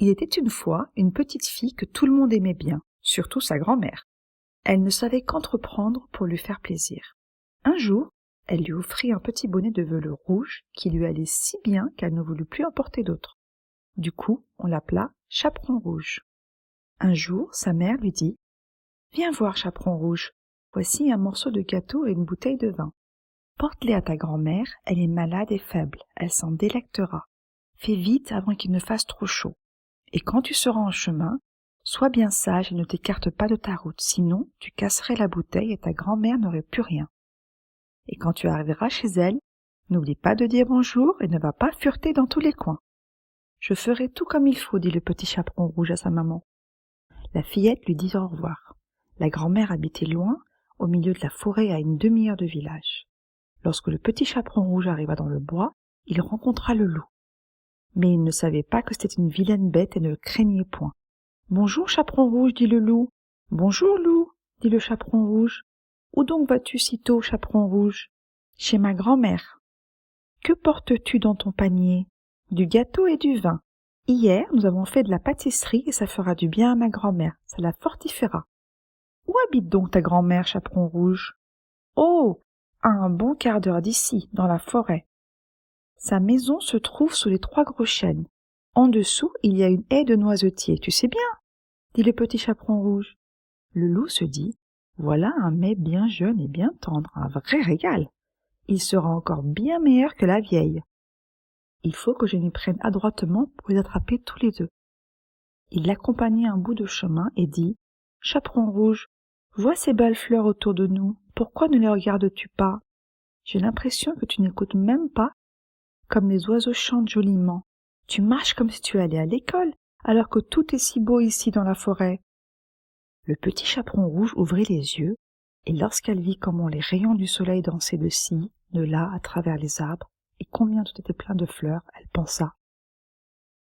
Il était une fois une petite fille que tout le monde aimait bien, surtout sa grand-mère. Elle ne savait qu'entreprendre pour lui faire plaisir. Un jour, elle lui offrit un petit bonnet de velours rouge qui lui allait si bien qu'elle ne voulut plus en porter d'autre. Du coup, on l'appela Chaperon Rouge. Un jour, sa mère lui dit « Viens voir, Chaperon Rouge, voici un morceau de gâteau et une bouteille de vin. Porte-les à ta grand-mère, elle est malade et faible, elle s'en délectera. Fais vite avant qu'il ne fasse trop chaud. Et quand tu seras en chemin, sois bien sage et ne t'écarte pas de ta route, sinon tu casserais la bouteille et ta grand-mère n'aurait plus rien. Et quand tu arriveras chez elle, n'oublie pas de dire bonjour et ne va pas fureter dans tous les coins. Je ferai tout comme il faut, dit le petit Chaperon Rouge à sa maman. La fillette lui dit au revoir. La grand-mère habitait loin, au milieu de la forêt à une demi-heure de village. Lorsque le petit Chaperon Rouge arriva dans le bois, il rencontra le loup. Mais il ne savait pas que c'était une vilaine bête et ne le craignait point. « Bonjour, Chaperon Rouge, dit le loup. »« Bonjour, loup, dit le Chaperon Rouge. »« Où donc vas-tu si tôt, Chaperon Rouge ?»« Chez ma grand-mère. »« Que portes-tu dans ton panier ?»« Du gâteau et du vin. Hier, nous avons fait de la pâtisserie et ça fera du bien à ma grand-mère, ça la fortifiera. »« Où habite donc ta grand-mère, Chaperon Rouge ?»« Oh, à un bon quart d'heure d'ici, dans la forêt. Sa maison se trouve sous les 3 gros chênes. En dessous, il y a une haie de noisetiers, tu sais bien, dit le petit Chaperon Rouge. Le loup se dit, voilà un mets bien jeune et bien tendre, un vrai régal. Il sera encore bien meilleur que la vieille. Il faut que je m'y prenne adroitement pour les attraper tous les deux. Il l'accompagnait un bout de chemin et dit, Chaperon Rouge, vois ces belles fleurs autour de nous, pourquoi ne les regardes-tu pas? J'ai l'impression que tu n'écoutes même pas comme les oiseaux chantent joliment. Tu marches comme si tu allais à l'école, alors que tout est si beau ici dans la forêt. Le petit Chaperon Rouge ouvrit les yeux, et lorsqu'elle vit comment les rayons du soleil dansaient de ci, de là, à travers les arbres, et combien tout était plein de fleurs, elle pensa.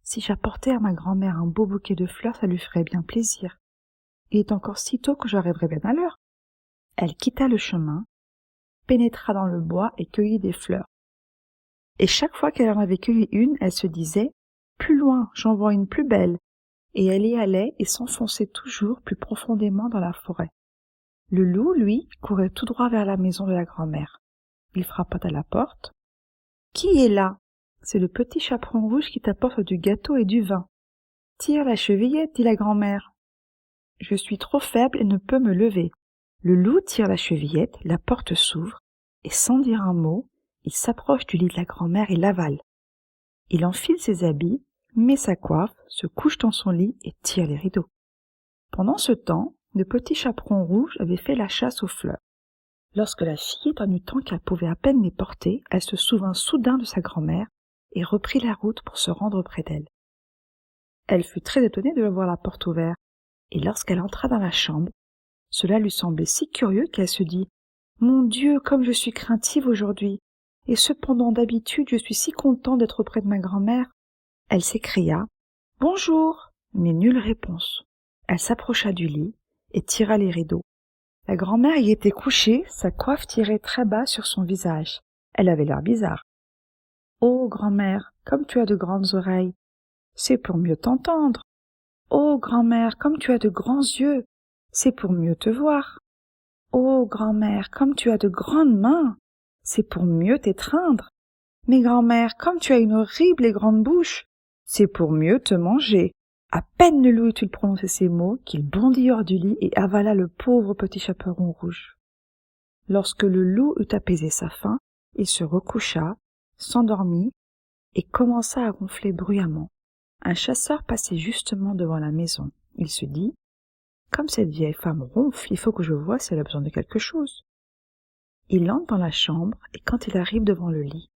Si j'apportais à ma grand-mère un beau bouquet de fleurs, ça lui ferait bien plaisir. Il est encore si tôt que j'arriverai bien à l'heure. Elle quitta le chemin, pénétra dans le bois et cueillit des fleurs. Et chaque fois qu'elle en avait cueilli une, elle se disait « Plus loin, j'en vois une plus belle », et elle y allait et s'enfonçait toujours plus profondément dans la forêt. Le loup, lui, courait tout droit vers la maison de la grand-mère. Il frappa à la porte. « Qui est là ?»« C'est le petit Chaperon Rouge qui t'apporte du gâteau et du vin. »« Tire la chevillette, dit la grand-mère. »« Je suis trop faible et ne peux me lever. » Le loup tire la chevillette, la porte s'ouvre, et sans dire un mot, il s'approche du lit de la grand-mère et l'avale. Il enfile ses habits, met sa coiffe, se couche dans son lit et tire les rideaux. Pendant ce temps, le petit Chaperon Rouge avait fait la chasse aux fleurs. Lorsque la fillette en eut tant qu'elle pouvait à peine les porter, elle se souvint soudain de sa grand-mère et reprit la route pour se rendre près d'elle. Elle fut très étonnée de voir la porte ouverte, et lorsqu'elle entra dans la chambre, cela lui semblait si curieux qu'elle se dit « Mon Dieu, comme je suis craintive aujourd'hui ! Et cependant d'habitude je suis si contente d'être auprès de ma grand-mère. » Elle s'écria « Bonjour !» mais nulle réponse. Elle s'approcha du lit et tira les rideaux. La grand-mère y était couchée, sa coiffe tirée très bas sur son visage. Elle avait l'air bizarre. « Oh, grand-mère, comme tu as de grandes oreilles, c'est pour mieux t'entendre. Oh, grand-mère, comme tu as de grands yeux, c'est pour mieux te voir. Oh, grand-mère, comme tu as de grandes mains, c'est pour mieux t'étreindre. Mais grand-mère, comme tu as une horrible et grande bouche, c'est pour mieux te manger. » À peine le loup eut-il prononcé ces mots qu'il bondit hors du lit et avala le pauvre petit Chaperon Rouge. Lorsque le loup eut apaisé sa faim, il se recoucha, s'endormit et commença à ronfler bruyamment. Un chasseur passait justement devant la maison. Il se dit « Comme cette vieille femme ronfle, il faut que je voie si elle a besoin de quelque chose. » Il entre dans la chambre et quand il arrive devant le lit,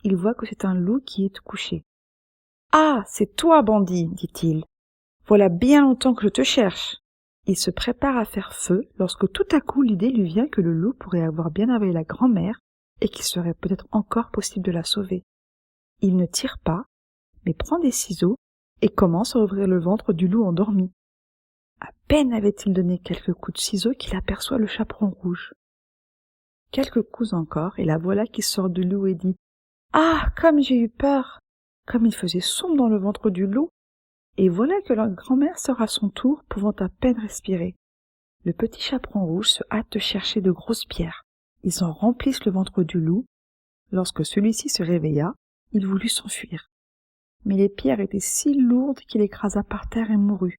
il voit que c'est un loup qui est couché. « Ah, c'est toi, bandit, dit-il. Voilà bien longtemps que je te cherche. » Il se prépare à faire feu lorsque tout à coup l'idée lui vient que le loup pourrait avoir bien avalé la grand-mère et qu'il serait peut-être encore possible de la sauver. Il ne tire pas, mais prend des ciseaux et commence à ouvrir le ventre du loup endormi. À peine avait-il donné quelques coups de ciseaux qu'il aperçoit le Chaperon Rouge. Quelques coups encore et la voilà qui sort du loup et dit « Ah, comme j'ai eu peur !» Comme il faisait sombre dans le ventre du loup, Et voilà que leur grand-mère sort à son tour, pouvant à peine respirer. Le petit chaperon rouge se hâte de chercher de grosses pierres. Ils en remplissent le ventre du loup. Lorsque celui-ci se réveilla, il voulut s'enfuir. Mais les pierres étaient si lourdes qu'il écrasa par terre et mourut.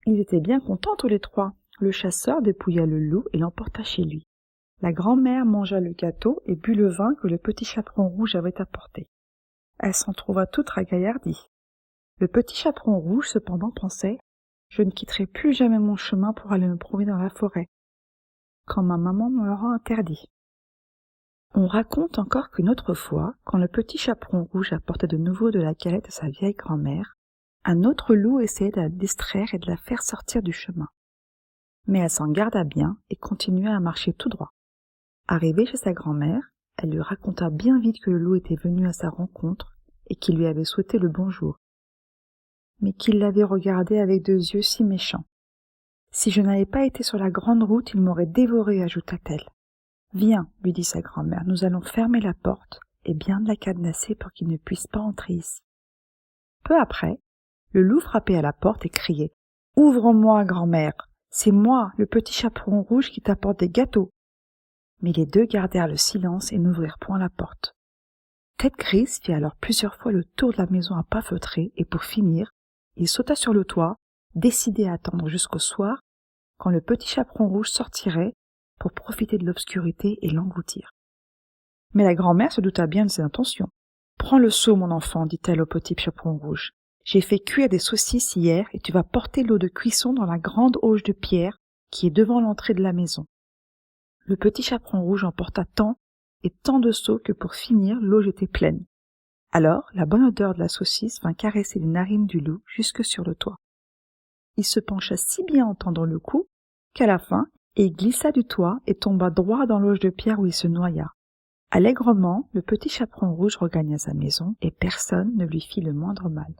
Ils étaient bien contents tous les trois. Le chasseur dépouilla le loup et l'emporta chez lui. La grand-mère mangea le gâteau et but le vin que le petit chaperon rouge avait apporté. Elle s'en trouva toute ragaillardie. Le petit chaperon rouge, cependant, pensait « Je ne quitterai plus jamais mon chemin pour aller me promener dans la forêt, quand ma maman me l'aura interdit. » On raconte encore qu'une autre fois, quand le petit chaperon rouge apportait de nouveau de la galette à sa vieille grand-mère, un autre loup essayait de la distraire et de la faire sortir du chemin. Mais elle s'en garda bien et continua à marcher tout droit. Arrivée chez sa grand-mère, elle lui raconta bien vite que le loup était venu à sa rencontre et qu'il lui avait souhaité le bonjour, mais qu'il l'avait regardée avec deux yeux si méchants. « Si je n'avais pas été sur la grande route, il m'aurait dévoré, ajouta-t-elle. « Viens, lui dit sa grand-mère, nous allons fermer la porte et bien la cadenasser pour qu'il ne puisse pas entrer ici. » Peu après, le loup frappait à la porte et criait « Ouvre-moi, grand-mère, c'est moi, le petit chaperon rouge qui t'apporte des gâteaux. » Mais les deux gardèrent le silence et n'ouvrirent point la porte. Tête Grise fit alors plusieurs fois le tour de la maison à pas feutrer et pour finir, il sauta sur le toit, décidé à attendre jusqu'au soir, quand le petit chaperon rouge sortirait pour profiter de l'obscurité et l'engloutir. Mais la grand-mère se douta bien de ses intentions. « Prends le seau, mon enfant, dit-elle au petit chaperon rouge. J'ai fait cuire des saucisses hier et tu vas porter l'eau de cuisson dans la grande auge de pierre qui est devant l'entrée de la maison. » Le petit chaperon rouge emporta tant et tant de seaux que pour finir, l'auge était pleine. Alors, la bonne odeur de la saucisse vint caresser les narines du loup jusque sur le toit. Il se pencha si bien en tendant le cou qu'à la fin, il glissa du toit et tomba droit dans l'auge de pierre où il se noya. Allègrement, le petit chaperon rouge regagna sa maison et personne ne lui fit le moindre mal.